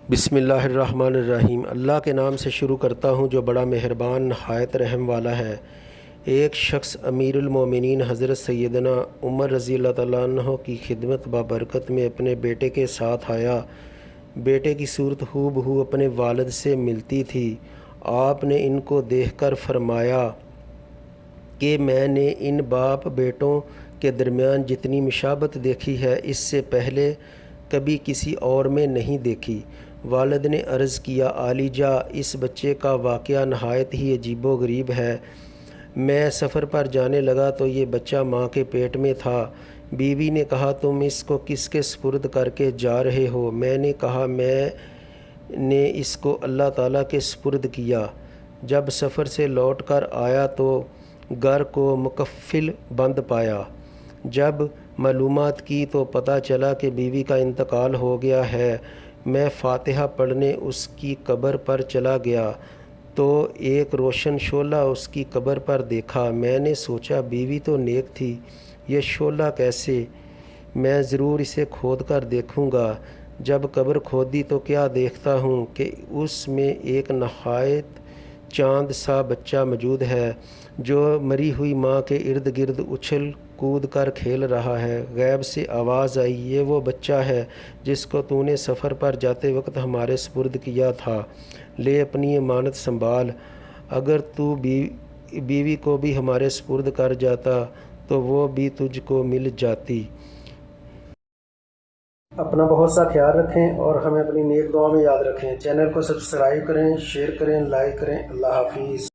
بسم اللہ الرحمن الرحیم۔ اللہ کے نام سے شروع کرتا ہوں جو بڑا مہربان نہایت رحم والا ہے۔ ایک شخص امیر المومنین حضرت سیدنا عمر رضی اللہ تعالیٰ عنہ کی خدمت بابرکت میں اپنے بیٹے کے ساتھ آیا۔ بیٹے کی صورت ہو بہو اپنے والد سے ملتی تھی۔ آپ نے ان کو دیکھ کر فرمایا کہ میں نے ان باپ بیٹوں کے درمیان جتنی مشابہت دیکھی ہے اس سے پہلے کبھی کسی اور میں نہیں دیکھی۔ والد نے عرض کیا، عالی جا، اس بچے کا واقعہ نہایت ہی عجیب و غریب ہے۔ میں سفر پر جانے لگا تو یہ بچہ ماں کے پیٹ میں تھا۔ بیوی نے کہا، تم اس کو کس کے سپرد کر کے جا رہے ہو؟ میں نے کہا، میں نے اس کو اللہ تعالیٰ کے سپرد کیا۔ جب سفر سے لوٹ کر آیا تو گھر کو مقفل بند پایا۔ جب معلومات کی تو پتہ چلا کہ بیوی کا انتقال ہو گیا ہے۔ میں فاتحہ پڑھنے اس کی قبر پر چلا گیا تو ایک روشن شعلہ اس کی قبر پر دیکھا۔ میں نے سوچا بیوی تو نیک تھی، یہ شعلہ کیسے؟ میں ضرور اسے کھود کر دیکھوں گا۔ جب قبر کھودی تو کیا دیکھتا ہوں کہ اس میں ایک نہایت چاند سا بچہ موجود ہے جو مری ہوئی ماں کے ارد گرد اچھل کود کر کھیل رہا ہے۔ غیب سے آواز آئی، یہ وہ بچہ ہے جس کو تو نے سفر پر جاتے وقت ہمارے سپرد کیا تھا، لے اپنی امانت سنبھال۔ اگر تو بیوی کو بھی ہمارے سپرد کر جاتا تو وہ بھی تجھ کو مل جاتی۔ اپنا بہت سا خیال رکھیں اور ہمیں اپنی نیک دعا میں یاد رکھیں۔ چینل کو سبسکرائب کریں، شیئر کریں، لائک کریں۔ اللہ حافظ۔